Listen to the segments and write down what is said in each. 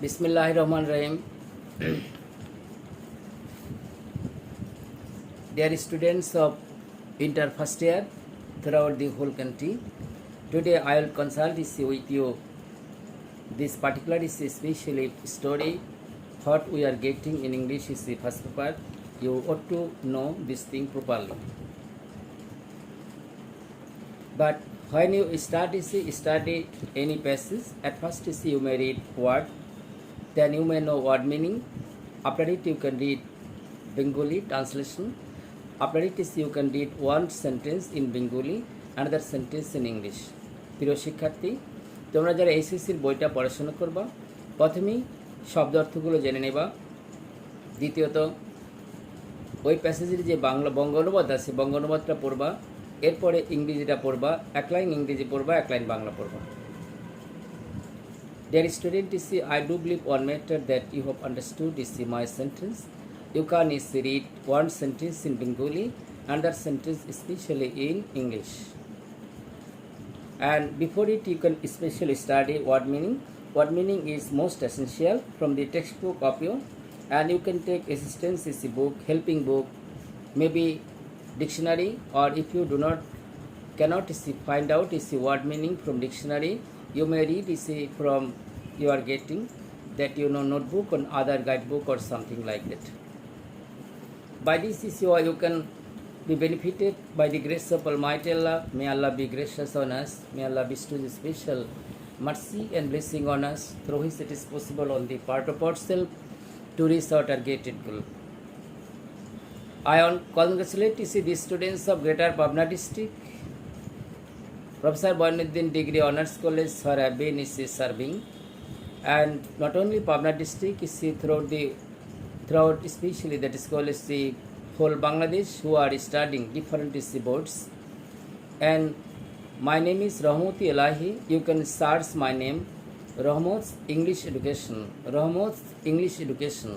Bismillahirrahmanirrahim. Dear students of inter first year throughout the whole country, today I will consult with you this particular is especially story what we are getting in English is the first paper. You ought to know this thing properly. But when you study any passage, at first you may read word, then you may know word meaning. After it you can read Bengali translation. After it you can read one sentence in Bengali, another sentence in English. প্রিয় শিক্ষার্থী, তোমরা যারা এইচএসসির বইটা পড়াশোনা করবা, প্রথমেই শব্দ অর্থগুলো জেনে নেবা। দ্বিতীয়ত ওই প্যাসেজের যে বাংলা বঙ্গ অনুবাদ আছে বঙ্গ অনুবাদটা পড়বা, এরপরে ইংরেজিটা পড়বা, এক লাইন ইংরেজি পড়বা, এক লাইন বাংলা পড়বা। Dear student, I do believe one matter that you have understood my sentence. You can read one sentence in Bengali, another sentence especially in English. And before it, you can especially study word meaning. Word meaning is most essential from the textbook of you, and you can take assistance is a book, helping book, maybe dictionary, or if you cannot find out is the word meaning from dictionary, you may read from you are getting that notebook or other guidebook or something like that. By this you can be benefited by the grace of Almighty Allah. May Allah be gracious on us. May Allah bestow His special mercy and blessing on us, through which it is possible on the part of ourselves to reach our targeted goal. I congratulate the students of Greater Pabna District, Professor Boynuddin Degree Honours College for have been serving, and not only Pabna District is throughout especially that is called the whole Bangladesh who are studying different boards. And my name is Rahmati Elahi. You can search my name, Rahmat's English Education. Rahmat's English Education.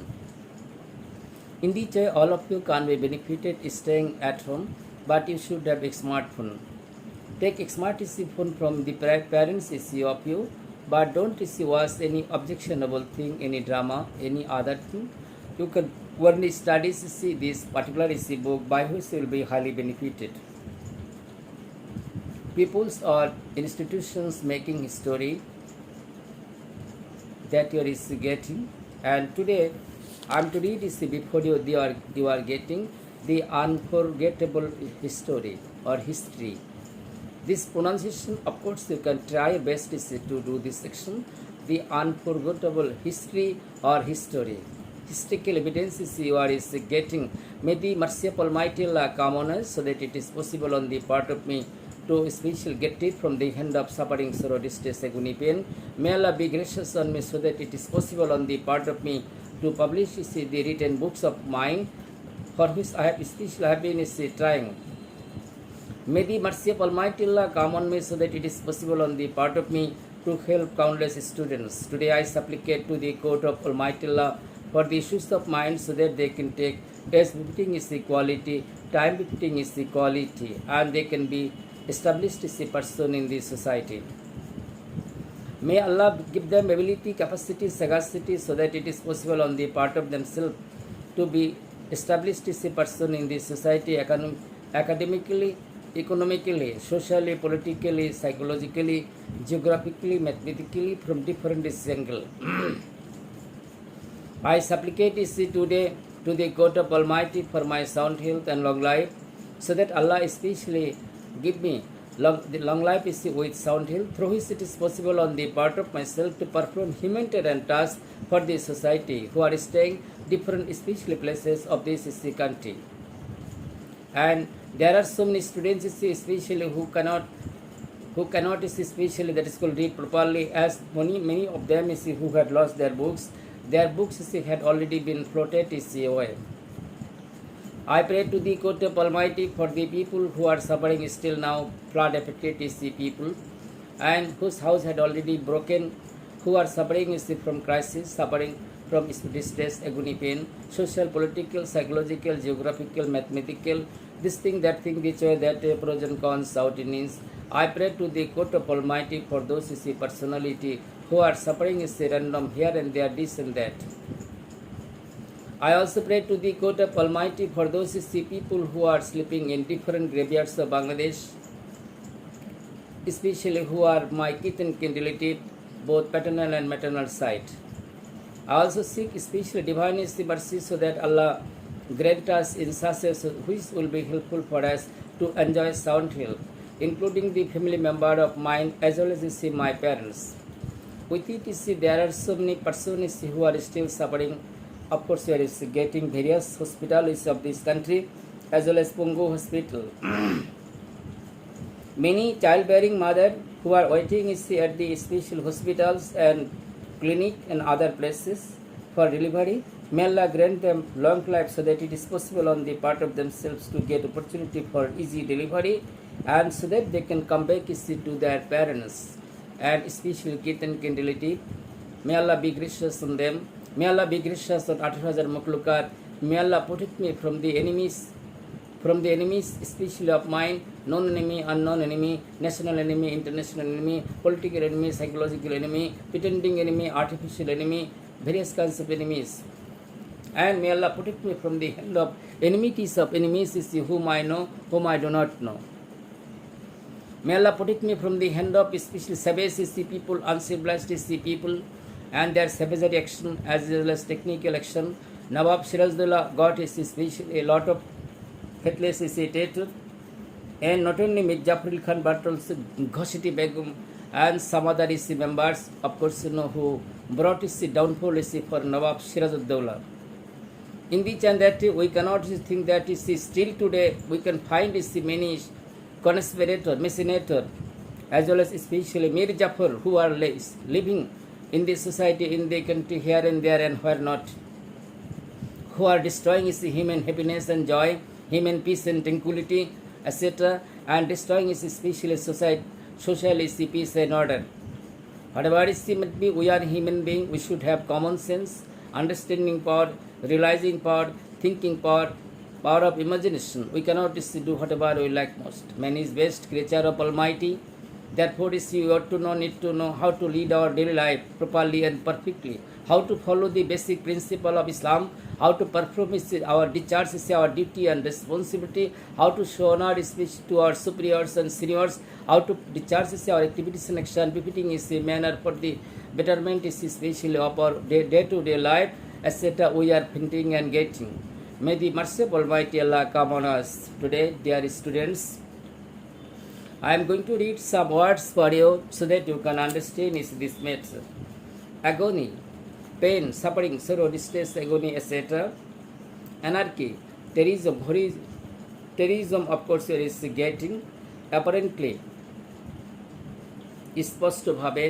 In this way, all of you can be benefited staying at home, but you should have a smartphone. Take a smart phone from the parents of you, but don't watch any objectionable thing, any drama, any other thing. You can only study this particular book by which you will be highly benefited. Peoples or institutions making history that you are getting, and today I am to read before you are getting the unforgettable history or history. This pronunciation, of course, you can try your best to do this section. The unforgettable history or history. Historical evidences you are getting. May the mercy of Almighty Allah come on us so that it is possible on the part of me to especially get it from the hand of suffering, sorrow, distress, agony, pain. May Allah be gracious on me so that it is possible on the part of me to publish the written books of mine for which I have especially been trying. May the mercy of Almighty Allah come on me so that it is possible on the part of me to help countless students. Today I supplicate to the court of Almighty Allah for the issues of mind so that they can take as befitting is the quality, time befitting is the quality, and they can be established as a person in the society. May Allah give them ability, capacity, sagacity so that it is possible on the part of themselves to be established as a person in the society, academically, economically, socially, politically, psychologically, geographically, mathematically, from different angles. I supplicate today to the God of Almighty for my sound health and long life, so that Allah especially give me long life with sound health, through which it is possible on the part of myself to perform humanitarian tasks for the society who are staying different especially places of this country. And there are so many students especially who cannot especially that is called read properly, as many of them who had lost their books. Their books had already been floated away. I pray to the court of Almighty for the people who are suffering still now, flood affected people, and whose house had already broken, who are suffering from crisis, suffering from distress, agony, pain, social, political, psychological, geographical, mathematical, this thing, that thing, which way, that pros and cons, out in ins. I pray to the court of Almighty for those personality who are suffering random here and there, this and that. I also pray to the court of Almighty for those people who are sleeping in different graveyards of Bangladesh, especially who are my kith and kin relative, both paternal and maternal side. I also seek especially divine mercy so that Allah grant us in such a which will be helpful for us to enjoy sound health, including the family member of mine as well as my parents. With it, there are so many persons who are still suffering. Of course, there is getting various hospitals of this country as well as Pungu Hospital. Many childbearing mothers who are waiting at the special hospitals and clinic and other places for delivery. May Allah grant them long life so that it is possible on the part of themselves to get opportunity for easy delivery and so that they can come back to their parents and especially kith and kin relative. May Allah be gracious on them. May Allah be gracious on 18,000 Makhlukat. May Allah protect me from the enemies, especially of mine, known enemy, unknown enemy, national enemy, international enemy, political enemy, psychological enemy, pretending enemy, artificial enemy, various kinds of enemies. And may Allah protect me from the hand of enmities of enemies whom I know, whom I do not know. May Allah protect me from the hand of especially savage people, uncivilized people, and their savagery action as well as technical action. Nawab Sirajuddaulah got especially a lot of faithless dictator, and not only Mirza Jaffar Khan but also Ghositi Begum and some other members, of course, who brought downfall for Nawab Sirajuddaulah. In which and that we cannot think that still today we can find many conspirator, machinator, as well as especially Mir Jafar who are living in the society, in the country, here and there and where not, who are destroying human happiness and joy, human peace and tranquility, etc., and destroying especially society, social peace and order. Whatever might be, we are human beings, we should have common sense, understanding power, realizing power, thinking power, power of imagination. We cannot do whatever we like most. Man is best creature of Almighty. Therefore, we ought to need to know how to lead our daily life properly and perfectly, how to follow the basic principle of Islam, how to perform our discharge our duty and responsibility, how to show honor speech to our superiors and seniors, how to discharge our activities and action befitting a manner for the betterment especially of our day-to-day life, etc. We are printing and getting. May the mercy of Almighty Allah come on us today, dear students. I am going to read some words for you so that you can understand this matter. Agony, pain, suffering, sorrow, distress, agony, etc. Anarchy, terrorism, of course, there is getting, apparently, স্পষ্টভাবে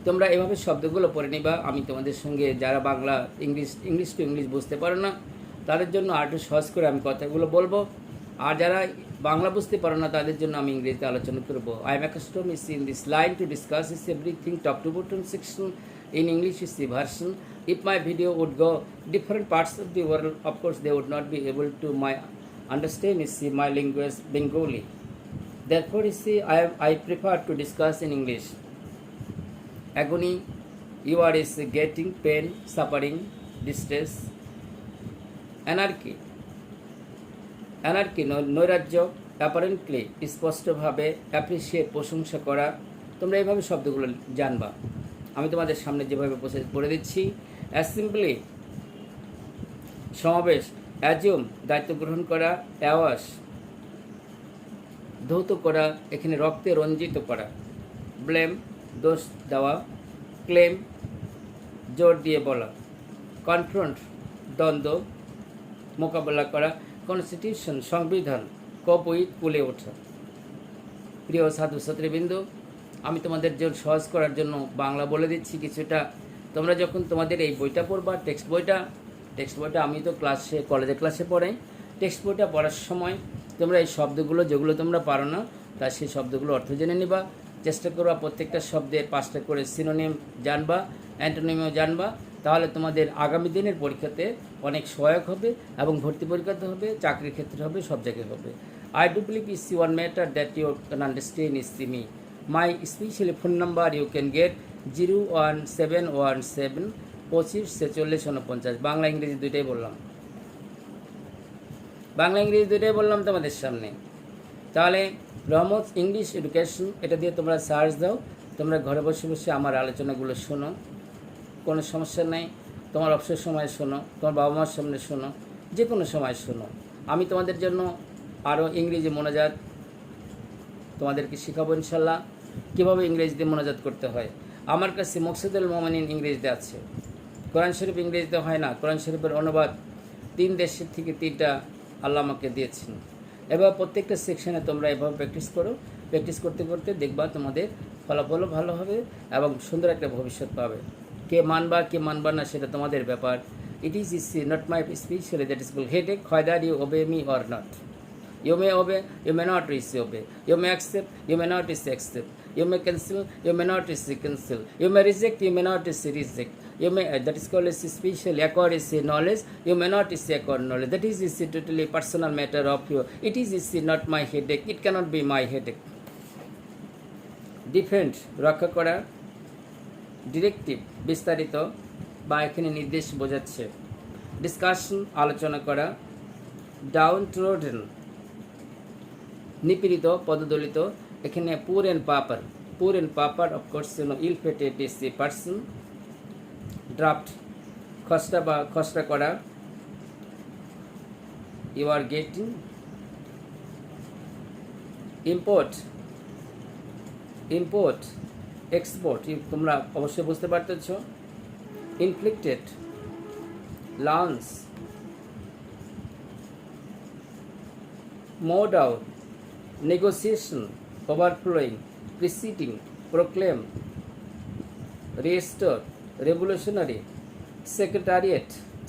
তোমরা এভাবে শব্দগুলো পড়ে নিবা। আমি তোমাদের সঙ্গে যারা বাংলা ইংলিশ টু ইংলিশ বুঝতে পারো না তাদের জন্য আর একটু সহজ করে আমি কথাগুলো বলবো, আর যারা বাংলা বুঝতে পারো না তাদের জন্য আমি ইংরেজিতে আলোচনা করব। I am accustomed in this line to discuss everything top to bottom section in English version. If my video would go different parts of the world, of course they would not be able to understand my language Bengali. Therefore, I prefer to discuss in English. Agony, you are getting pain, suffering, distress. Anarchy, নৈরাজ্য, apparently স্পষ্টভাবে, appreciate প্রশংসা করা। তোমরা এইভাবে শব্দগুলো জানবা। আমি তোমাদের সামনে যেভাবে পড়ে দিচ্ছি, অ্যাসেম্বলি সমাবেশ, অ্যাজিউম দায়িত্ব গ্রহণ করা, অ্যাওয়াশ ধৌত করা, এখানে রক্তে রঞ্জিত করা, ব্লেম দোষ দেওয়া, ক্লেম জোর দিয়ে বলা, কনফ্রন্ট দ্বন্দ্ব মোকাবেলা করা, কনস্টিটিউশন সংবিধান, কোপ উইথ কুলে ওঠা। প্রিয় সাধু ছাত্রীবৃন্দ, আমি তোমাদের জন্য সহজ করার জন্য বাংলা বলে দিচ্ছি কিছুটা। তোমরা যখন তোমাদের এই বইটা পড়বা, টেক্সট বইটা আমি তো কলেজের ক্লাসে পড়াই, টেক্সট বইটা পড়ার সময় তোমরা এই শব্দগুলো যেগুলো তোমরা পারো না তা সেই শব্দগুলো অর্থ জেনে নিবা। চেষ্টা করবা প্রত্যেকটা শব্দের 5টা করে সিনোনিম জানবা, অ্যান্টোনিমও জানবা। তাহলে তোমাদের আগামী দিনের পরীক্ষাতে অনেক সহায়ক হবে এবং ভর্তি পরীক্ষাতে হবে, চাকরির ক্ষেত্রে হবে, সব জায়গায় হবে। I do believe is one matter that you can understand is me. My special phone number you can get 01717 25 46 49। Bangla ইংরেজি দুইটাই বললাম, বাংলা ইংরেজি দুইটাই বললাম তোমাদের সামনে। তাহলে রহমত ইংলিশ এডুকেশন এটা দিয়ে তোমরা সার্চ দাও, তোমরা ঘরে বসে বসে আমার আলোচনাগুলো শোনো, কোনো সমস্যা নেই। তোমার অবসর সময় শোনো, তোমার বাবা মার সামনে শোনো, যে কোনো সময় শোনো। আমি তোমাদের জন্য আরও ইংরেজি মোনাজাত তোমাদেরকে শেখাবো ইনশাল্লাহ, কীভাবে ইংরেজিতে মোনাজাত করতে হয়। আমার কাছে মকসুদুল মোমিনিন ইংরেজিতে আছে, কোরআন শরীফ ইংরেজিতে হয় না। কোরআন শরীফের অনুবাদ 3 দেশের থেকে 3টা আল্লাহ আমাকে দিয়েছেন। এবার প্রত্যেকটা সেকশনে তোমরা এভাবে প্র্যাকটিস করো, প্র্যাকটিস করতে করতে দেখবা তোমাদের ফলাফলও ভালো হবে এবং সুন্দর একটা ভবিষ্যৎ পাবে। কে মানবা কে মানবা না সেটা তোমাদের ব্যাপার। It is not my specially that is call headache, whether you obey me or not. You may obey, you may not obey. You may accept, you may not accept. You may cancel, you may not cancel. You may reject, you may not reject. You may that is called as special accord is knowledge. You may not accord knowledge. That is totally personal matter of you. It is not my headache. It cannot be my headache. Defend রক্ষা করা, directive বিস্তারিত বা এখানে নির্দেশ বোঝাচ্ছে। Discussion আলোচনা করা, down trodden নিপীড়িত পদদলিত, এখানে poor and pauper of course ill fated is a person. Draft খসড়া বা খসড়া করা, you are getting. Import export তোমরা অবশ্যই বুঝতে পারতেছ। Inflicted launch, mode out, negotiation, overflowing, preceding, proclaim, restore, revolutionary, secretariat,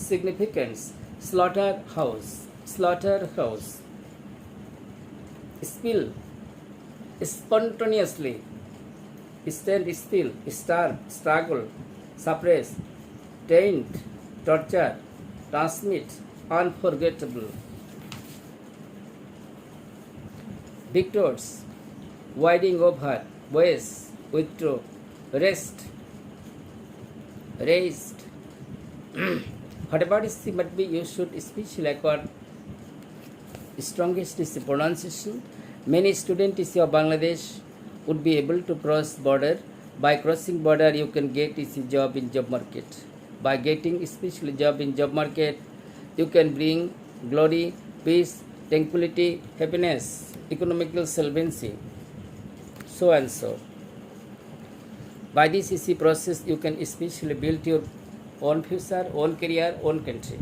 significance, slaughterhouse, spill, spontaneously, stand still, starve, struggle, suppress, taint, torture, transmit, unforgettable. Victors, winding over, waste, withdraw, rest, raised. Whatever is might be, you should especially acquire strongest is the pronunciation. Many students of Bangladesh would be able to cross border. By crossing border, you can get a job in job market. By getting especially job in job market, you can bring glory, peace, tranquility, happiness, economical solvency, so and so. By this easy process, you can especially build your own future, own career, own country.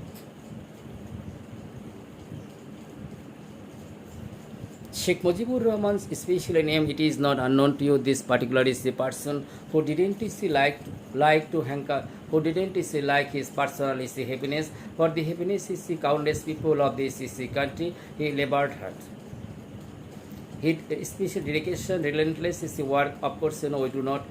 Sheikh Mujibur Rahman's special name, it is not unknown to you. This particular is the person who didn't see like to hanker, who didn't see like his personal is the happiness. For the happiness is the countless people of this is the country he labored hard. His special dedication, relentless is the work. Of course, we do not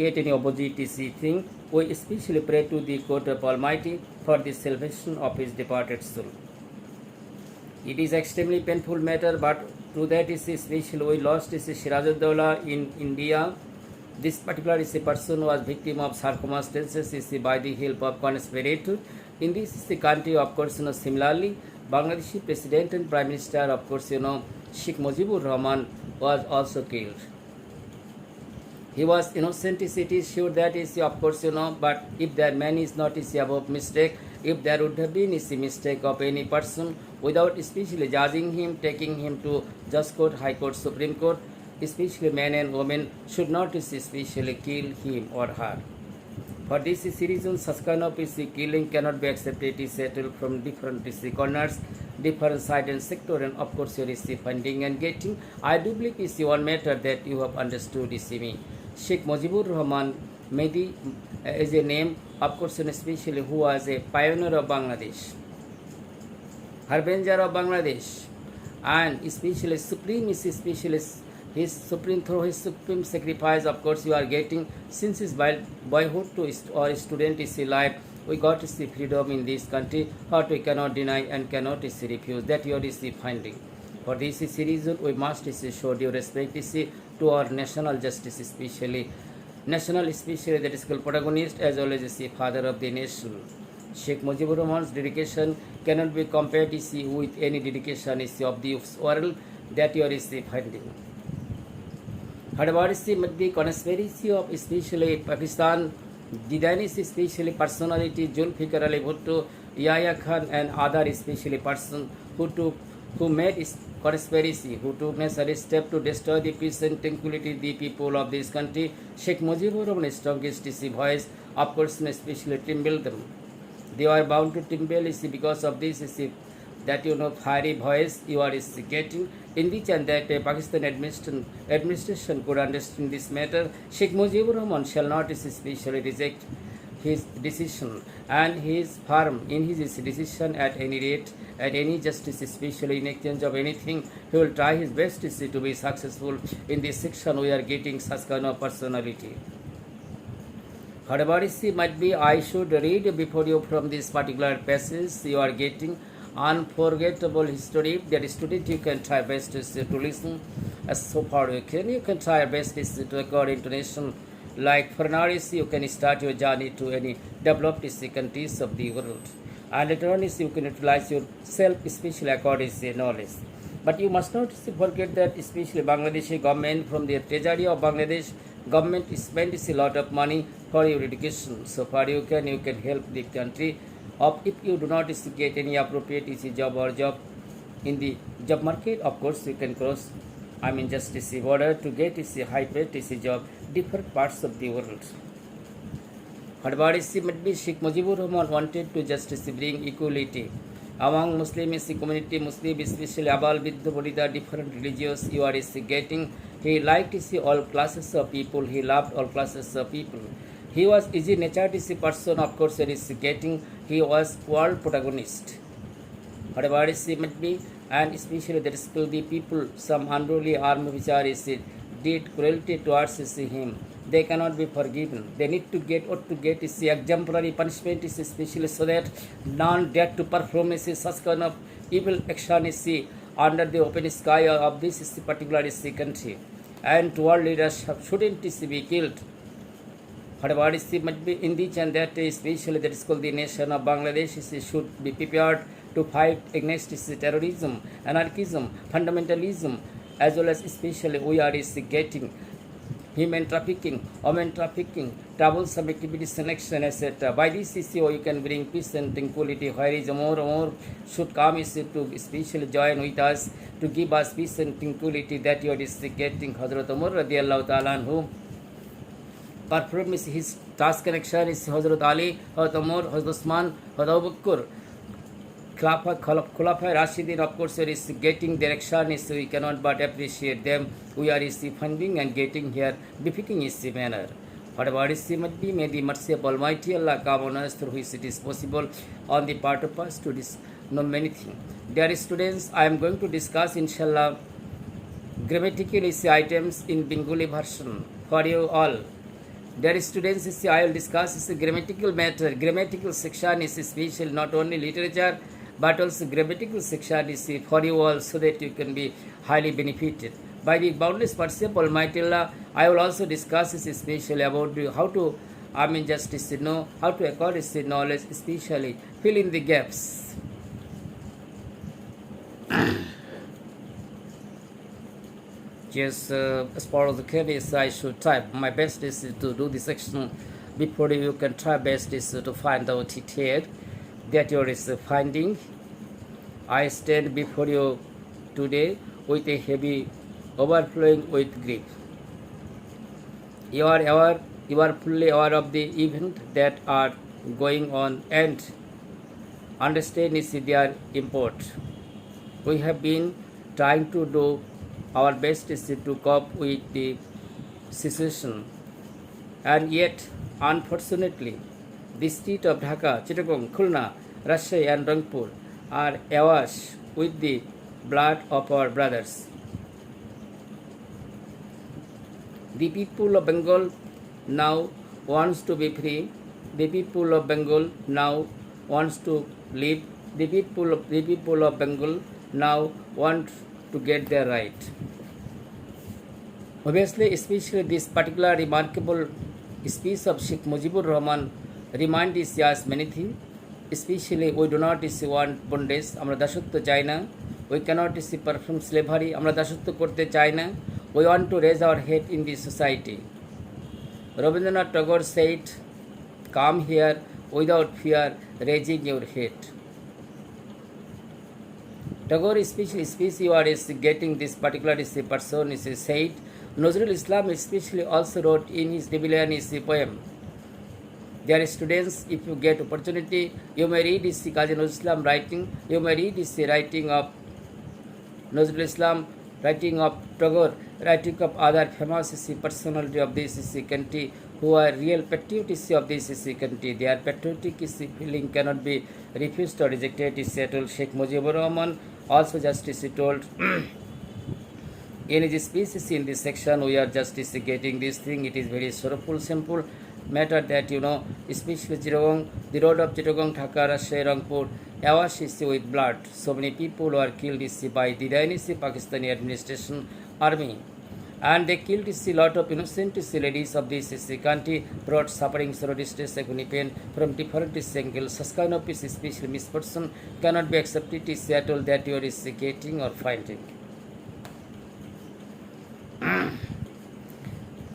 get any opposite thing. We especially pray to the court of Almighty for the salvation of his departed soul. It is extremely painful matter, but to that is special. We lost is Sirajuddaula in India. This particular is a person who was victim of circumstances is by the help of conspirator. In this is the country, of course, similarly, Bangladeshi President and Prime Minister, of course, Sheikh Mujibur Rahman was also killed. He was innocent, it is sure that is, of course, but if that man is not is above mistake, if there would have been is a mistake of any person, without especially judging him, taking him to Just Court, High Court, Supreme Court, especially men and women should not especially kill him or her. For this reason, such kind of killing cannot be accepted. It is settled from different corners, different side and sector, and of course, you receive finding and getting. I do believe is one matter that you have understood is me. Sheikh Mujibur Rahman Mehdi is a name, of course, and especially who was a pioneer of Bangladesh, harbinger of Bangladesh, and especially supreme is especially his supreme through his supreme sacrifice. Of course, you are getting since his boyhood to or student is life. We got to see freedom in this country, what we cannot deny and cannot refuse. That your is the finding. For this reason, we must show due respect to our national justice, especially that is called protagonist as well as the father of the nation. Sheikh Mujibur Rahman's dedication cannot be compared with any dedication of the world. That your is the finding. Hadwarisi might be conspiracy of especially Pakistan, the Danish especially personality Zulfikar Ali Bhutto, Yahya Khan and other especially person who made conspiracy, who took necessary step to destroy the peace and tranquility the people of this country. Sheikh Mujibur Rahman's strongest voice, of course, especially trembled them. They are bound to tremble because of this that fiery voice you are getting in which and that Pakistan administration could understand this matter. Sheikh Mujibur Rahman shall not especially reject his decision and he is firm in his decision at any rate, at any justice, especially in exchange of anything. He will try his best to be successful in this section. We are getting such kind of personality. Whatever might be, I should read before you from this particular passage. You are getting unforgettable history. That student, you can try best to listen as so far you can. You can try best to record intonation. Like foreigners, you can start your journey to any developed countries of the world. And later on, you can utilize yourself, especially according to knowledge. But you must not forget that especially Bangladeshi government, from the treasury of Bangladesh, government spends a lot of money for your education. So far you can help the country. If you do not get any appropriate job in the job market, of course you can cross just border to get a high paid job different parts of the world. Whatever might be, Sheikh Mujibur Rahman wanted to just bring equality among Muslim community, Muslim especially Abal Vidya Bodhida, different religions you are getting. He liked to see all classes of people. He loved all classes of people. He was easy natured person, of course, getting. He was world protagonist. Whatever might be, and especially that is the people, some unruly armed officers did cruelty towards him. They cannot be forgiven. They need to get exemplary punishment, especially so that none dare to perform such kind of evil action under the open sky of this particular country. And world leaders shouldn't be killed. Whatever might be in this and that, especially that is called the nation of Bangladesh should be prepared to fight against terrorism, anarchism, fundamentalism, as well as especially we are getting human trafficking, women trafficking, troublesome activities, selection, etc. By this issue, you can bring peace and tranquility. Where is more should come to especially join with us to give us peace and tranquility. That you are getting. Hazrat Umar radiallahu ta'ala anhu performed his task connection is Hazrat Ali, Hazrat Umar, Hazrat Usman, Hazrat Abu Bakr. Khulafa Rashidin, of course, is getting direction, we cannot but appreciate them. We are funding and getting here befitting his manner. Whatever might be, may the mercy of Almighty Allah come on us through which it is possible on the part of us to know many things. Dear students, I am going to discuss, inshallah, grammatical items in Bengali version for you all. Dear students, I will discuss grammatical matter. Grammatical section is special, not only literature, but also grammatical section is for you all, so that you can be highly benefited. By the boundless mercy of Almighty Allah, I will also discuss especially about how to, just know how to acquire this knowledge, especially fill in the gaps. Yes, as part of the case, I should try my best is to do this section before you can try best is to find out it here that you are finding. I stand before you today with a heavy overflowing with grief. You are fully aware of the event that are going on and understand their import. We have been trying to do our best to cope with the situation, and yet, unfortunately, the state of Dhaka, Chittagong, Khulna, Rajshahi and Rangpur are awash with the blood of our brothers. The people of Bengal now wants to be free. the people of Bengal now wants to live. The people of Bengal now want to get their right. Obviously, especially this particular remarkable speech of Sheikh Mujibur Rahman reminds us many things. Especially, we do not want bondage. আমরা দাসত্ব চাই না. We cannot perform slavery. আমরা দাসত্ব করতে চাই না. We want to raise our head in the society. Rabindranath Tagore said, "Come here without fear, raising your head." Tagore speech you are getting this particular person is said. Nazrul Islam especially also wrote in his Rebellion poem. Dear students, if you get opportunity, you may read this Qazi Nazrul Islam writing. You may read this writing of Nazrul Islam, writing of Tagore, writing of other famous personality of this country who are real patriots of this country. Their patriotic feeling cannot be refused or rejected. Is told Sheikh Mujibur Rahman also justice told in his speeches in this section. We are just getting this thing. It is very sorrowful, simple matter that especially Chittagong, the road of Chittagong, Dhaka, Rajshahi, Rangpur, awash is with blood. So many people were killed by the Pakistani administration army, and they killed a lot of innocent ladies of this country, brought suffering, sorrow, distress, agony, pain from different angles. Such kind of especially misfortune cannot be accepted. Is at all that you are getting or finding.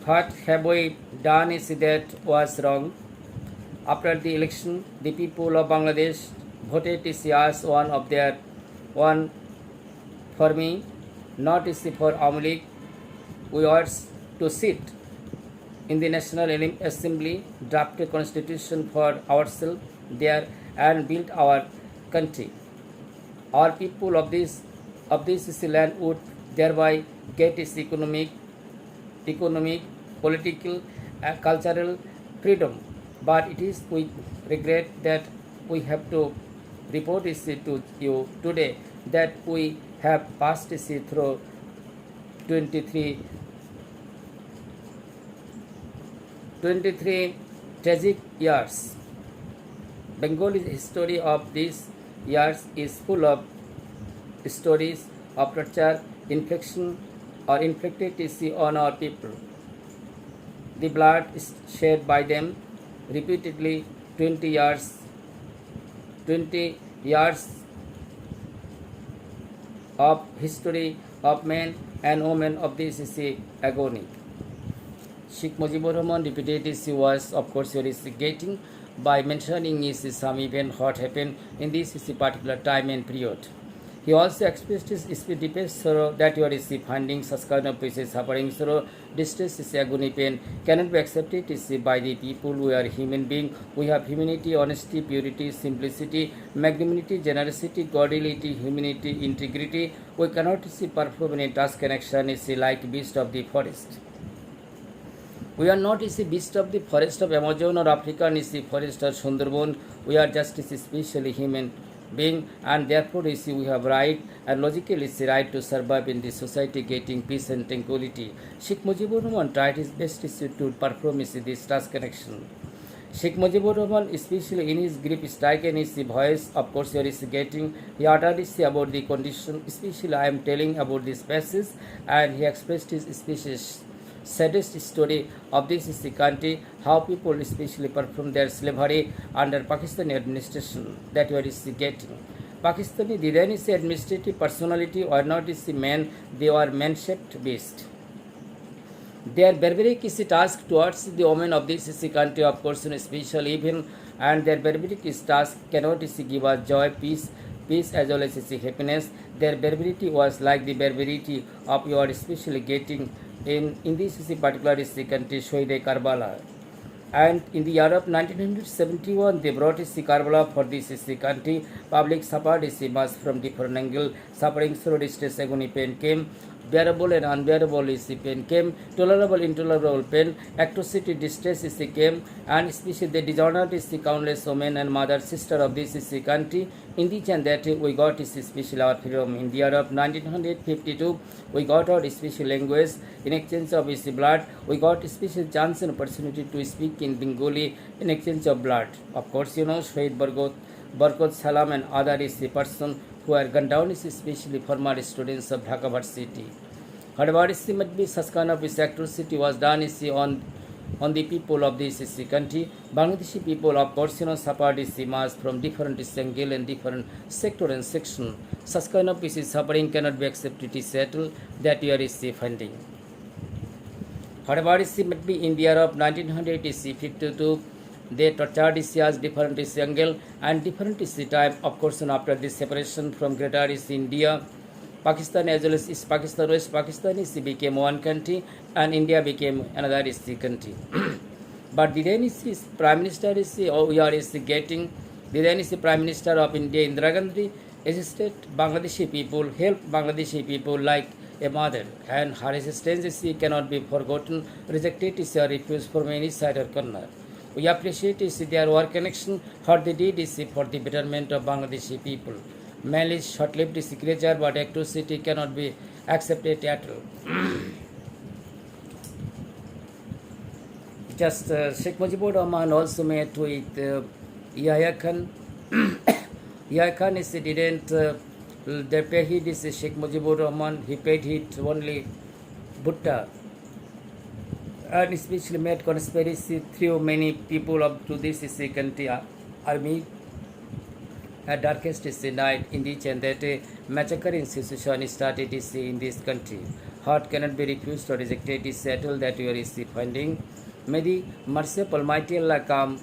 What have we done is that was wrong. After the election, the people of Bangladesh voted as one for me, not for Awami League. We are to sit in the National Assembly, draft a constitution for ourselves there, and build our country. Our people of this land would thereby get its economic, political, cultural freedom. But it is with regret that we have to report this to you today that we have passed this through 23 tragic years. Bengal's history of these years is full of stories of torture, infliction, or inflicted on our people. The blood is shed by them repeatedly. 20 years of history of men and women of this agony. Sheikh Mujibur Rahman repeated this was, of course, getting by mentioning some event what happened in this particular time and period. He also expressed his deepest sorrow that you are finding such kind of suffering, sorrow, distress, agony, pain cannot be accepted by the people. We are human beings. We have humanity, honesty, purity, simplicity, magnanimity, generosity, godliness, humanity, integrity. We cannot perform any task connection like beast of the forest. We are not beast of the forest of Amazon or African forest or Sundarban. We are just especially human being, and therefore we have right and logically right to survive in this society, getting peace and tranquility. Sheikh Mujibur Rahman tried his best to perform this task connection. Sheikh Mujibur Rahman, especially in his grip strike and his voice, of course, getting, he uttered about the condition, especially I am telling about this passage, and he expressed his species saddest story of this country, how people especially perform their slavery under Pakistani administration that you are getting. Pakistani, the then administrative personality were not men, they were man-shaped beast. Their barbaric task towards the women of this country, of course, especially even, and their barbaric task cannot give us joy, peace as well as happiness. Their barbarity was like the barbarity of you are especially getting in this particular country, Shohid Karbala. And in the year of 1971, they brought Karbala for this country. Public suffered much from different angle, suffering, sorrow, distress, agony, pain came. bearable and unbearable is the pain came, tolerable, intolerable pain, atrocity, distress is the came, and especially the dishonored is the countless women and mother, sister of this is the country. In each and that we got is especially our freedom. In the year of 1952, we got our special language. In exchange of his blood, we got special chance and opportunity to speak in Bengali in exchange of blood. Of course, you know, Shahid Barkot Salam and other is the person who are gunned down is especially former students of Dhaka University. However, is might be such kind of this atrocity was done is on the people of this is the country. Bangladeshi people, of course, you know, suffered is the mass from different angle and different sector and section. Such kind of is suffering cannot be accepted. It is settled that year is the funding. However, is might be in the year of 1952. They tortured is as different is angle and different is the time. Of course, and after this separation from Greater is India, Pakistan as well as East Pakistan, West Pakistan is became one country and India became another is the country. But the then is Prime Minister is we are is getting the then is the Prime Minister of India Indira Gandhi assisted Bangladeshi people, help Bangladeshi people like a mother, and her assistance is cannot be forgotten. Rejected is refused from any side or corner. We appreciate is their work connection, what they did is for the betterment of Bangladeshi people. Malice, short-lived is creature, but atrocity cannot be accepted at all. Just Sheikh Mujibur Rahman also met with Yahya Khan. Yahya Khan is didn't they pay it is Sheikh Mujibur Rahman. He paid it only Bhutta. And especially made conspiracy through many people up to this is the country army. At darkest is the night in each and that massacring situation started is in this country. Heart cannot be refused or rejected is settled that you is the finding. May the mercy of Almighty Allah come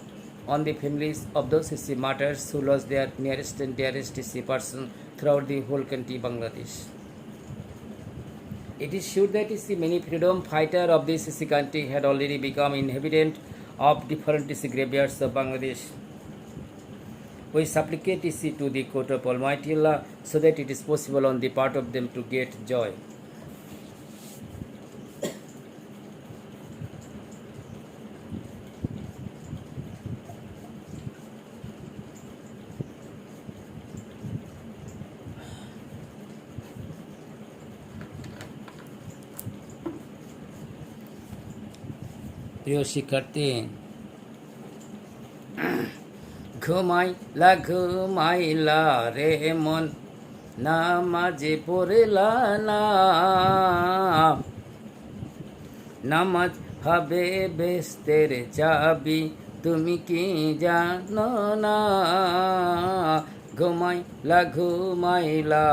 on the families of those is the martyrs who lost their nearest and dearest is the person throughout the whole country Bangladesh. It is sure that is the many freedom fighter of this country had already become inhabitant of different graveyards of Bangladesh. We supplicate to the court of Almighty Allah so that it is possible on the part of them to get joy. প্রিয় শিক্ষার্থী, ঘুমাইলা রে মন নামাজে পড়লা না, নামাজ হবে বেহেশতের চাবি তুমি কি জানো না, ঘুমাইলা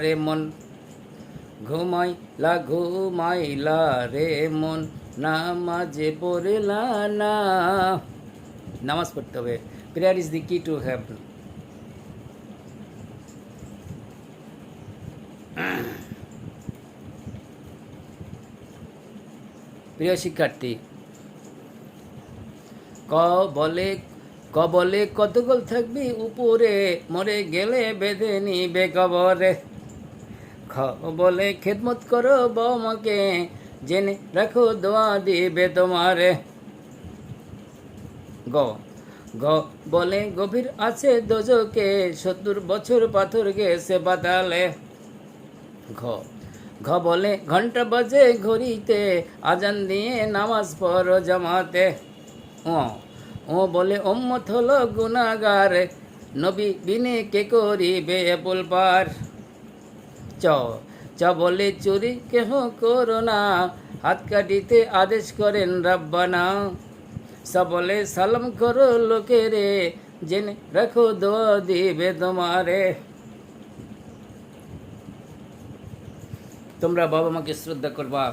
রে মন, ঘুমাইলা রে মন নামাজে পড়লা না। নামাজ পড়তে হবে। Prayer is the key to heaven. প্রিয় শিক্ষার্থী, কবলে কতগুল থাকবি উপরে, মরে গেলে বেঁধে নিবে কবরে। বলে খেদমত করো বৌমাকে, জেনে রাখো দোয়া দিবে তোমারে। বলে গভীর আছে দোজকে, 70 বছর পাথর গেছে পাতালে। বলে ঘন্টা বাজে ঘড়িতে, আজান দিয়ে নামাজ পড়ো জামাতে। বলে উম্মত হলো গুনাহগার, নবী বিনে কে করিবে পুল পার। বলে চুরি কেহ করো না, হাত কাটিতে আদেশ করেন রাব্বানা। বলে সালাম করো লোকেরে, জেনে রাখো দোয়া দিবে তোমারে। তোমরা বাবা মাকে শ্রদ্ধা করবা।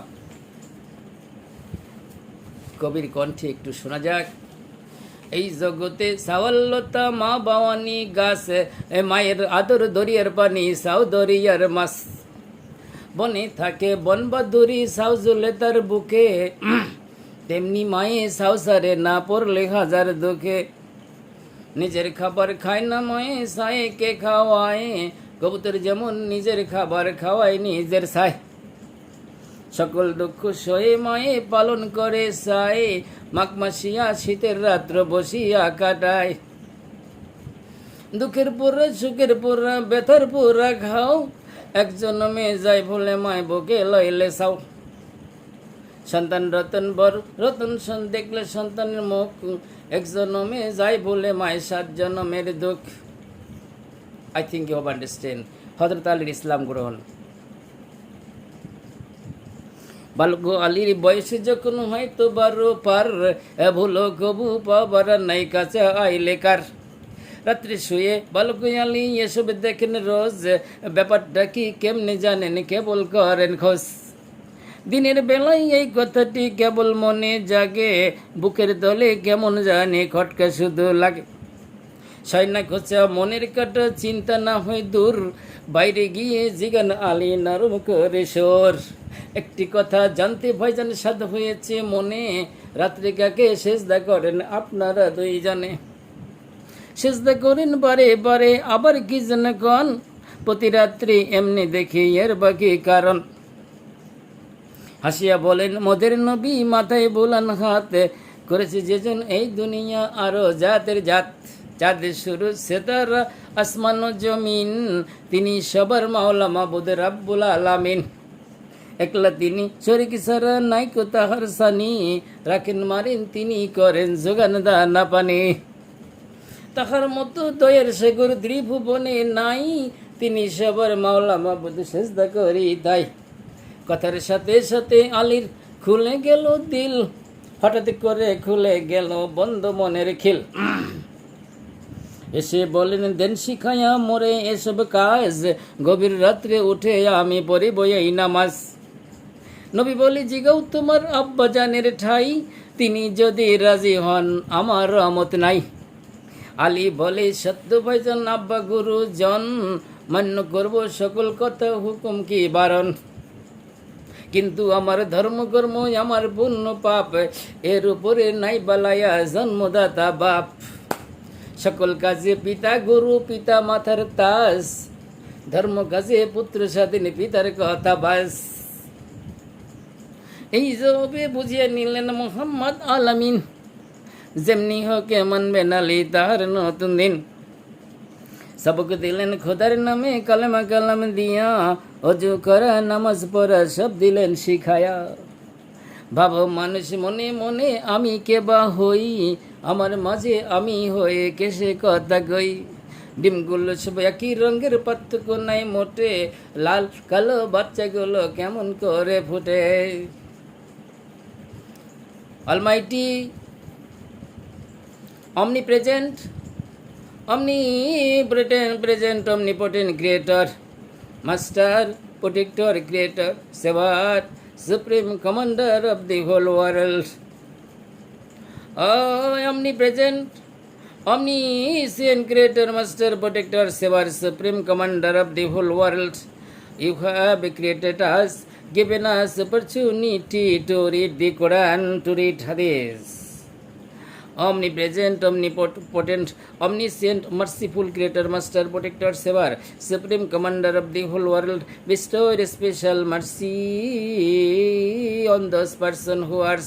কবির কণ্ঠে একটু শোনা যাক। এই জগতে সাওয়াল্লতা মা বাওয়ানি গাছ, মায়ের আদর দরিয়ার পানি সাউ দরিয়ার মাছ। বনে থাকে বনবাদুরি সাউ জুলে তার বুকে, তেমনি মায়ে সাউ সারে না পড়লে হাজার দুঃখে। নিজের খাবার খায় না মায়ে, সায়েকে খাওয়ায়। কবুতর যেমন নিজের খাবার খাওয়ায় নিজের সায়। সকল দুঃখ সয়ে মায়ে পালন করে সায়, মাঘ মাসিয়া শীতের রাত্র বসিয়া কাটায়। দুঃখের পুরা সুখের পুরা ব্যথার পুরা খাও, এক জন্মে যাই ভুলে মায় বুকে লইলে সাও। সন্তান রতন বর রতন দেখলে সন্তানের মুখ, এক জন্মে যাই ভুলে মায় 7 জন্মের দুঃখ। I think you understand. হযরত আলীর ইসলাম গ্রহণ। বালক আলীর বয়সে যখন হয়তো 12 পার, ভুলো কবু পাবার নাই কাছে আইলে কার। রাত্রে শুয়ে বালক আলী এসব দেখেন রোজ, ব্যাপারটা কি কেমনে জানেন কেবল করেন খোঁজ। দিনের বেলায় এই কথাটি কেবল মনে জাগে, বুকের দলে কেমন জানে খটকা শুধু লাগে। সয়না খোঁচা মনের কাটা চিন্তা না হয় দূর, বাইরে গিয়ে জিগান আলী নরম করে সোর। একটি কথা জানতে ভাইজান সাধ হয়েছে মনে, রাত্রে কাকে সেজদা করেন আপনারা 2 জনে। সেজদা করেন বারে বারে আবার কি যেন কন, প্রতি রাত্রি এমনি দেখি এর বাকি কারণ। হাসিয়া বলেন মোদের নবী মাথায় বুলান হাত, করেছে যেজন এই দুনিয়া আরো জাতের জাত। চাঁদের শুরু সেতারা আসমান জমিন, তিনি সবার মাওলা মাবুদ রাব্বুল আলামিন। একলা তিনি শরীক ছাড়া নাই কো তাহার সানি, রাখেন মারেন তিনি করেন যোগান দানা পানি। তাহার মতো দয়ের সাগর ত্রিভুবনে নাই, তিনি সবার মাওলা মাবুদ সেজদা করি তাই। কথার সাথে সাথে আলীর খুলে গেল দিল, হঠাৎ করে খুলে গেল বন্ধ মনের খিল। এসে বলেন দেন শিখায়া মোরে এসব কাজ, গভীর রাত্রে উঠে আমি পড়িব এই নামাজ। নবী বলে জিগাও তোমার আব্বা জানের ঠাই, তিনি যদি রাজি হন আমার রহমত নাই। আলী বলে সত্য ভাইজান আব্বা গুরুজন, মান্য করব সকল কথা হুকুম কি বারণ। কিন্তু আমার ধর্মকর্ম আমার পুণ্য পাপ, এর উপরে নাই বালায়া জন্মদাতা বাপ। সকল কাজে পিতা গুরু পিতা মাথার তাস, ধর্ম কাজে পুত্র স্বাধীন পিতার কথা বাস। এই জবাবে বুঝিয়ে নিলেন মোহাম্মদ আলামিন, যেমনি হোকে মানবেন আলী তাহার নতুন দিন। সবক দিলেন খোদার নামে কালেমা কালাম দিয়া, অজু করা নামাজ পড়া সব দিলেন শিখায়া। ভাবো মানুষ মনে মনে আমি কে বা হই, আমার মাঝে আমি হয়ে কেসে কথা কই। ডিমগুলো সব একই রঙের পার্থক্য নাই মোটে, লাল কালো বাচ্চাগুলো কেমন করে ফুটে। Almighty omnipresent, omnipresent, omnipotent creator, master, protector, creator, savior, supreme commander of the whole world. Oh, omnipresent, omniscient creator, master, protector, savior, supreme commander of the whole world. You have created us, given us opportunity to read the Quran, to read Hadith. Omnipresent, omnipotent, omniscient, merciful creator, master, protector, savior, supreme commander of the whole world, bestow a special mercy on those persons who are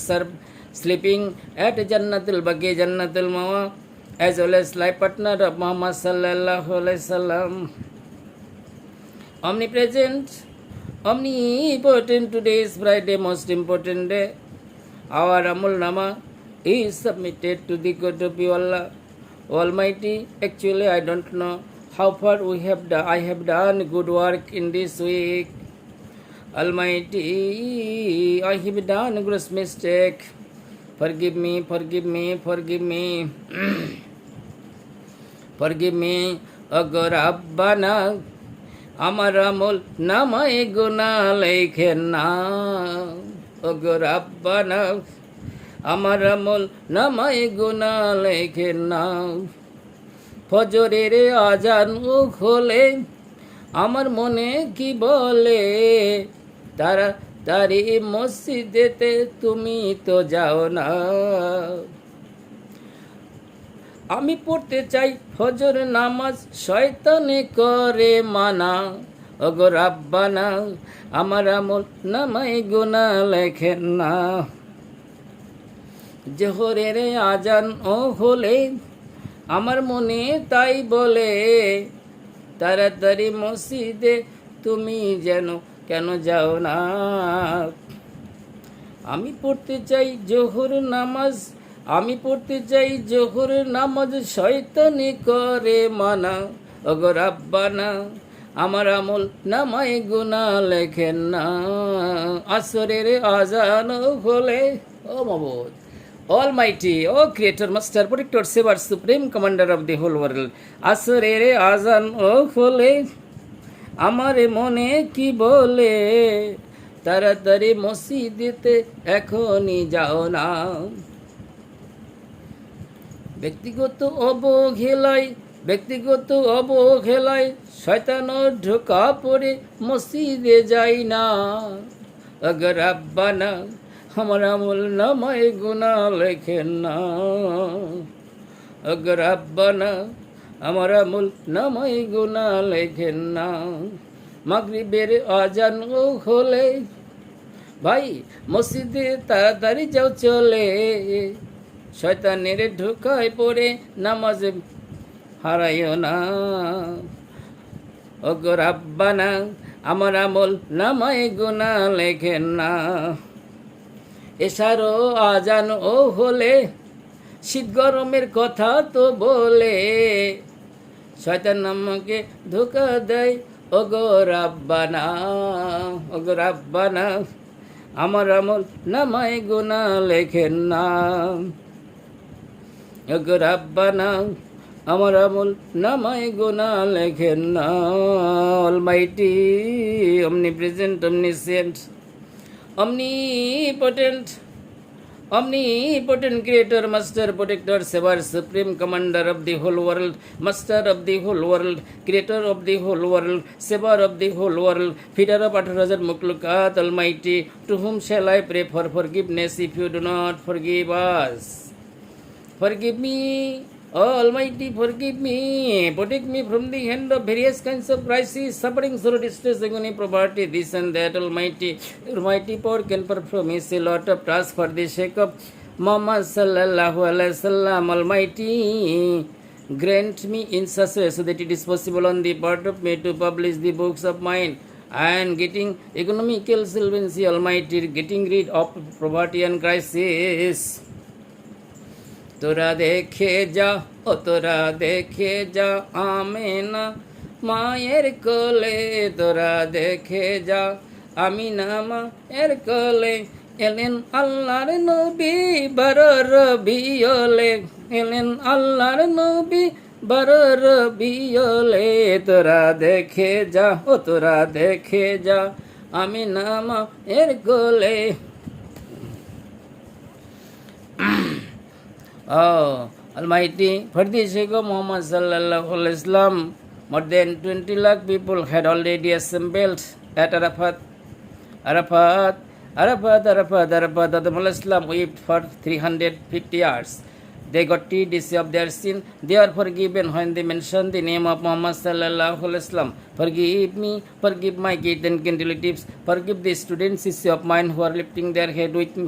sleeping at Jannatul Baqi, Jannatul Mawa, as well as life partner of Muhammad sallallahu alaihi wasallam. Omnipresent, omnipotent, today is Friday, most important day. Our Amul Nama is submitted to the court of Allah Almighty. Actually, I don't know how far I have done good work in this week. Almighty, I have done gross mistake. Forgive me, forgive me, forgive me. Forgive me, Ago Rabbana. আমার আমল নামায় গুনাহ লেখেন না, ওগো রাব্বানা আমার আমল নামায় গুনাহ লেখেন না। ফজরের আজান হলে আমার মনে কি বলে, তারা তারি মসজিদেতে তুমি তো যাও না। আমি পড়তে চাই ফজর নামাজ, শয়তানে করে মানা, ওগো রাব্বানা আমার আমল নামায় গুনাহ লেখেন না। জোহরের আজান ও হলে আমার মনে তাই বলে, তাড়াতাড়ি মসজিদে তুমি যেন কেন যাও না। আমি পড়তে চাই জোহর নামাজ, আমি পড়তে চাই জোহর নামাজ, শয়তানি করে মানা। ওগো রাব্বানা আমার আমল নামায় গুনাহ লেখেন না। আসরের আজান হলে, ও মাবুদ, Almighty, O Creator, Master, Protector, Savior, Supreme Commander of the whole world, আসরের আজান হলে আমার মনে কি বলে, তাড়াতাড়ি মসজিদেতে এখনই যাও না। ব্যক্তিগত অবহেলায় শয়তান ঢোকা পড়ে মসজিদে যাই না। আগে রাব্বানা আমার আমল নামায় গুনাহ লেখেন না। আগে রাব্বানা আমার আমল নামায় গুনাহ লেখেন না। মাগরিবের আজান হলে ভাই মসজিদে তাড়াতাড়ি যাও চলে, শয়তানের ঢোকায় পড়ে নামাজ হারাইও না। ওগো রাব্বানা আমার আমল নামায় গুনাহ লেখেন না। এশারও আজান হলে শীত গরমের কথা তো বলে, শয়তান আমাকে ধোঁকা দেয়। ওগো রাব্বানা আমার আমল নামায় গুনাহ লেখেন না। ওগো রাব্বানা আমার আমল নামায় গুনাহ লেখেন না। Almighty, omnipresent, omniscient, omnipotent, Creator, Master, Protector, Savior, Supreme Commander of the whole world, Master of the whole world, Creator of the whole world, Savior of the whole world, Feeder of 18,000 Mukhlukat, Almighty, to whom shall I pray for forgiveness if you do not forgive us? Forgive me, Almighty, forgive me. Protect me from the hand of various kinds of crises, suffering, sorrow, distress, agony, poverty, this and that. Almighty, your mighty power can perform a lot of tasks for the sake of Muhammad sallallahu alaihi wasallam. Almighty, grant me in such a way so that it is possible on the part of me to publish the books of mine and getting economical solvency. Almighty, getting rid of poverty and crisis. তোরা দেখে যা, ও তোরা দেখে যা আমেনা মায়ের কোলে, তোরা দেখে যা আমিনা মায়ের কোলে, এলেন আল্লাহর নবী 12 রবিউলে, এলেন আল্লাহর নবী 12 রবিউলে, তোরা দেখে যা, ও তোরা দেখে যা আমিনা মায়ের কোলে। Oh, Almighty, for the sake of Muhammad sallallahu alaihi wasallam, more than 20 lakh people had already assembled at Arafat. Adam al-Islam wept for 350 years. They got TDC of their sin. They are forgiven when they mention the name of Muhammad sallallahu alaihi wasallam. Forgive me, forgive my kids and kin relatives. Forgive the students of mine who are lifting their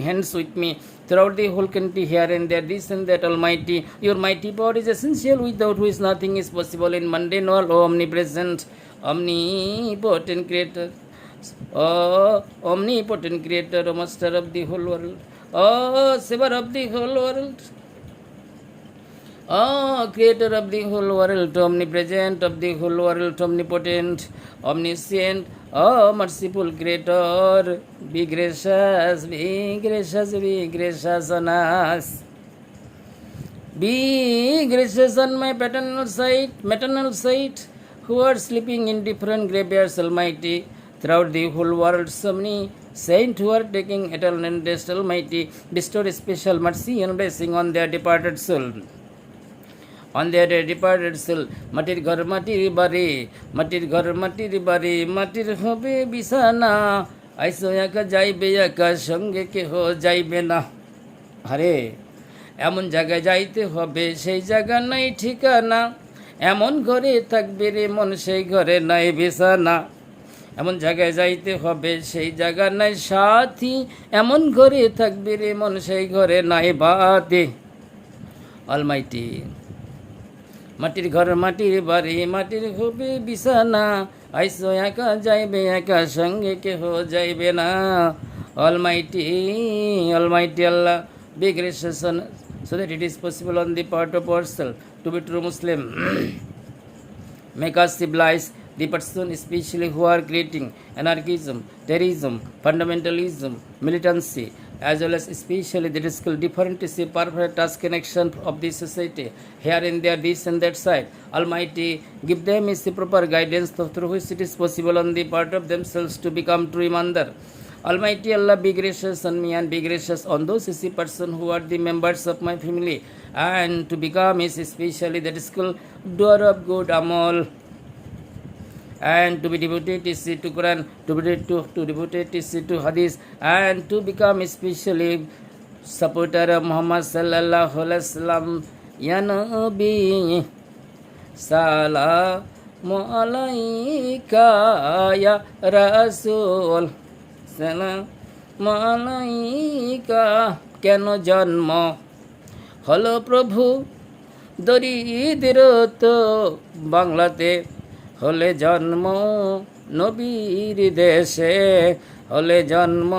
hands with me throughout the whole country, here and there, this and that. Almighty, your mighty power is essential, without which nothing is possible in mundane world. O omnipresent, omnipotent Creator. Oh, omnipotent Creator, O Master of the whole world. Oh, Savior of the whole world. Oh, Creator of the whole world, omnipresent of the whole world, omnipotent, omniscient, oh, merciful Creator, be gracious, be gracious, be gracious on us. Be gracious on my maternal side, who are sleeping in different graveyards. Almighty, throughout the whole world, so many saints who are taking eternal rest. Almighty, bestow a special mercy and blessing on their departed soul. On their departed soul, মাটির ঘর মাটির বাড়ি, মাটির ঘর মাটির বাড়ি, মাটির হবে বিছানা, আইসো একা যাইবে একা, সঙ্গে কেহ যাইবে না। আরে এমন জায়গায় যাইতে হবে, সেই জায়গা নাই ঠিকানা, এমন ঘরে থাকবে রে মন, সেই ঘরে নাই বিছানা। এমন জায়গায় যাইতে হবে সেই জায়গা নাই সাথী, এমন ঘরে থাকবে রে মন সেই ঘরে নাই বাতি। অলমাইটি মাটির ঘর মাটির বাড়ি মাটির হবে বিছানা, আইসো একা যাইবে একা সঙ্গে কেহ যাইবে না। Almighty Allah be gracious on, so that it is possible on the part of ourselves to be true Muslim. Make us civilize the person especially who are creating anarchism, terrorism, fundamentalism, militancy, as well as especially the radical differency, perfect task connection of the society, here and there, this and that side. Almighty, give them is the proper guidance through which it is possible on the part of themselves to become true Imandar. Almighty Allah, be gracious on me and be gracious on those person who are the members of my family, and to become is especially the radical doer of good amal, and to be devoted is to Quran, to be devoted is to Hadith, and to become especially supporter of Muhammad sallallahu alaihi wasallam. Ya Nabi salamu alaika, ya Rasul salamu alaika. কেন জন্ম হলো প্রভু দরিদ্র তো বাংলাতে, হলে জন্ম নবীর দেশে, হলে জন্ম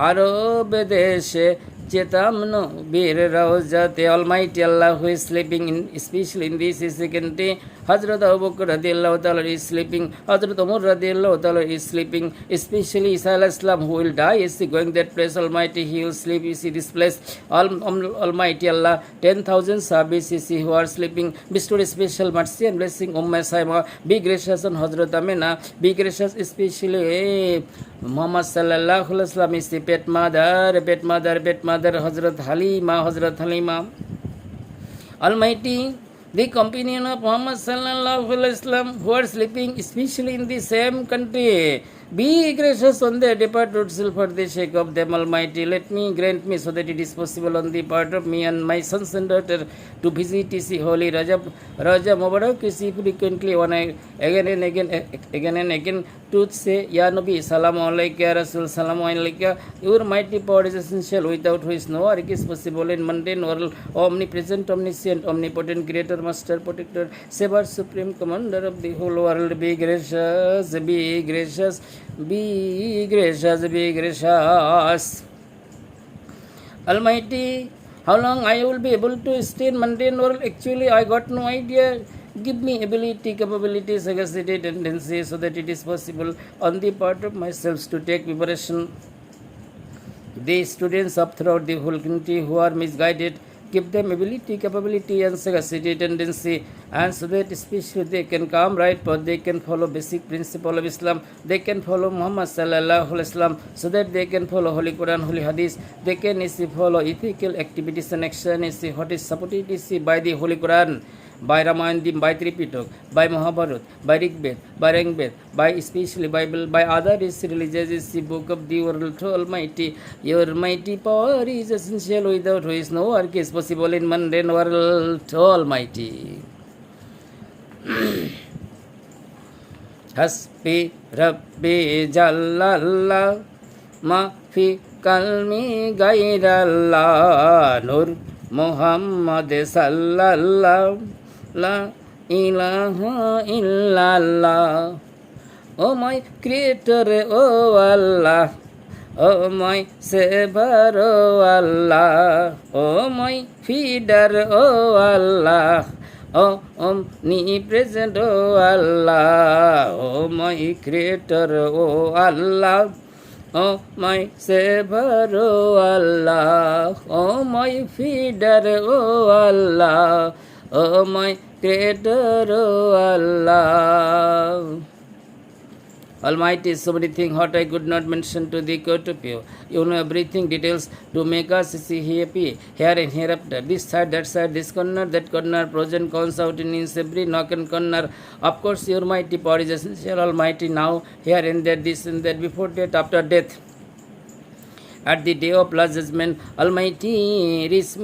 আরব দেশে, যেতাম নবীর রওজাতে। Almighty Allah, who is sleeping in, especially in this second day, Hazrat Abu Bakr radiallahu ta'ala is sleeping, Hazrat Umar radiallahu ta'ala is sleeping, especially Isa alayhi salam who will die is going that place. Almighty, he will sleep, you see this place. Almighty Allah, 10,000 sahabis you see who are sleeping, bestow special mercy and blessing Saima, be gracious on Hazrat Amina, be gracious especially Muhammad sallallahu alaihi wasallam is the pet mother Hazrat Halima. Almighty, the companion of Muhammad sallallahu alaihi wasallam who are sleeping especially in the same country, be gracious on their departed soul for the sake of them. Almighty, let me grant me so that it is possible on the part of me and my sons and daughter to visit this holy Rajab Mubarak frequently, one again and again to say Ya Nabi salamu alayka, Ya Rasul salamu alayka. Your mighty power is essential, without which no work is possible in mundane world. Omnipresent, omniscient, omnipotent, creator, master, protector, savior, supreme commander of the whole world, be gracious, be gracious, be gracious, be gracious. Almighty, how long I will be able to stay in mundane world? Actually, I got no idea. Give me ability, capability, sagacity, tendency, so that it is possible on the part of myself to take preparation. The students of throughout the whole country who are misguided, give them ability, capability and sagacity, tendency, and so that especially they can come right path, they can follow basic principle of Islam, they can follow Muhammad sallallahu alaihi wasallam, so that they can follow Holy Quran, Holy Hadith, they can follow ethical activities and action what is supported by the Holy Quran, by Ramayana, by Tripitak, by Mahabharat, by Rigbed, by Rangbed, by especially Bible, by other religious book of the world. Almighty, your mighty power is essential, without which no work is possible in mundane world. Almighty. Hasbi Rabbi Jallallah, ma fi kalmi gairallah, Nur Muhammad sallallahu la ilaha illallah. Oh my creator, oh Allah, oh my savior, oh Allah, oh my feeder, oh Allah, oh omnipresent, oh Allah, oh my creator, oh Allah, oh my savior, oh Allah, oh my feeder, oh Allah, oh my creator, oh Allah. Almighty, so many things what I could not mention to the court of you. You know everything, details to make us see happy here and hereafter. This side, this corner, that corner, pros and cons out in every nook and corner. Of course, your mighty power is essential, Almighty, now, here and there, this and that, before death, after death. At the day of last judgment, Almighty, reach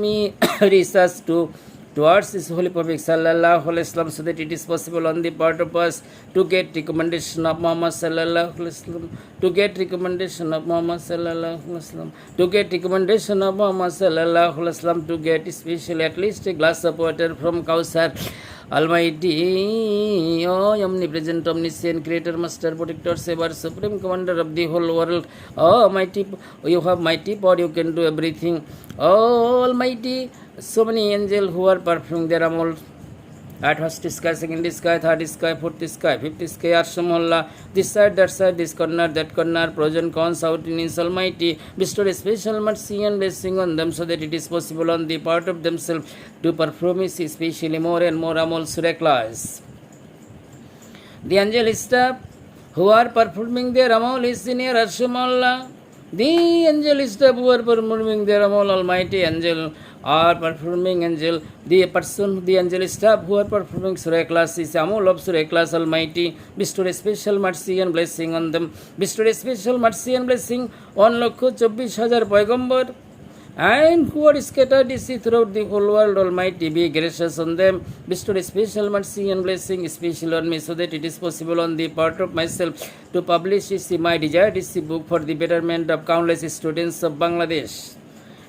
us to towards His holy Prophet sallallahu alaihi wasallam, so that it is possible on the part of us to get recommendation of Muhammad sallallahu alaihi wasallam, to get recommendation of Muhammad sallallahu alaihi wasallam, to get recommendation of Muhammad sallallahu alaihi wasallam, to get especially at least a glass of water from Kausar. Almighty, oh omnipresent, omniscient, creator, master, protector, savior, supreme commander of the whole world. Oh mighty, you have mighty power, you can do everything. Oh Almighty, so many angels who are performing their amal at first sky, second sky, third sky, fourth sky, fifth sky, Arshamullah, this side, that side, this corner, that corner, pros and cons, out in His Almighty, bestowed a special mercy and blessing on them, so that it is possible on the part of themselves to perform His especially more and more amal surah. The angel staff who are performing their amal is near Arshamullah. The angel staff who are performing their amal, Almighty angel, are performing angel, the person, the angel staff who are performing Surah Ikhlas is amal of Surah Ikhlas, Almighty, bestowed a special mercy and blessing on them, bestowed a special mercy and blessing on 1,24,000 Paigambar, and who are scattered throughout the whole world, Almighty, be gracious on them, bestowed a special mercy and blessing, especially on me, so that it is possible on the part of myself to publish my desired book for the betterment of countless students of Bangladesh,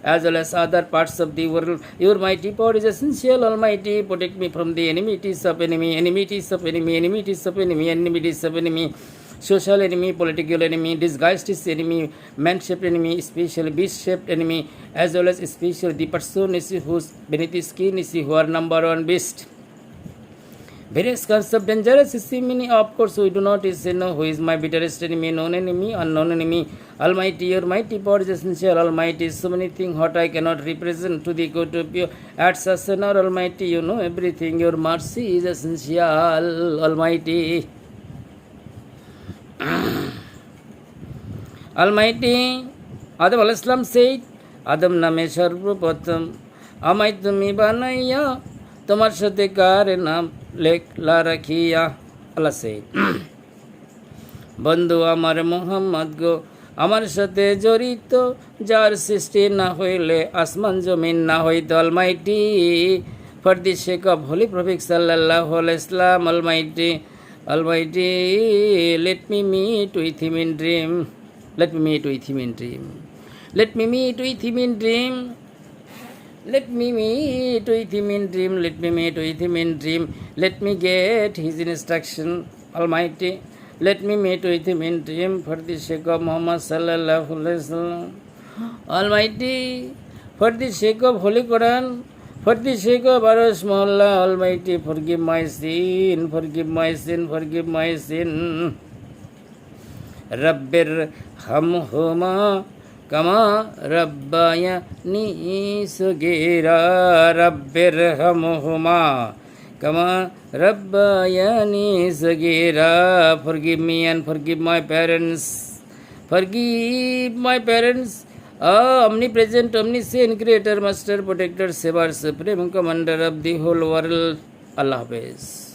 as well as other parts of the world. Your mighty power is essential, Almighty. Protect me from the enmities of enemy, enmities of enemy, enmities of enemy, enmities of enemy, social enemy, political enemy, disguised enemy, man-shaped enemy, especially beast-shaped enemy, as well as especially the person whose beneath the skin is who are number one beast. Various kinds of dangerous enemy, of course, we do not know who is my bitterest enemy, known enemy, unknown enemy. Almighty, your mighty power is essential, Almighty. So many things what I cannot represent to the court of you. At such an hour, Almighty, you know everything. Your mercy is essential, Almighty. Almighty, Adam alayhis salam said, Adam name sarvpratham, আমায় তুমি বানাইয়া তোমার সাথে কার নাম লেখলা রাখিয়া। আল্লাহ said, বন্ধু আমার মোহাম্মদ গো, আমার সাথে জড়িত, যার সৃষ্টি না হইলে আসমান জমিন না হইতো। Almighty, for the sake of Holy Prophet sallallahu alaihi wasallam, Almighty, Almighty, let me meet with him in dream. Let me meet with him in dream. Let me meet with him in dream. Let me meet with him in dream. Let me meet with him in dream. Let me get his instruction, Almighty. Let me meet with him in dream for the sake of Muhammad sallallahu alaihi wasallam. Almighty, for the sake of Holy Quran, for the sake of Arash Mohalla, Almighty, forgive my sin, forgive my sin, forgive my sin. Rabbir hamhuma kama rabbayani sagira. Rabbir hamhuma kama rabbayani sagira. Forgive me and forgive my parents. Forgive my parents. Omnipresent, omniscient, creator, master, protector, savior, supreme commander of the whole world. Allah Hafiz.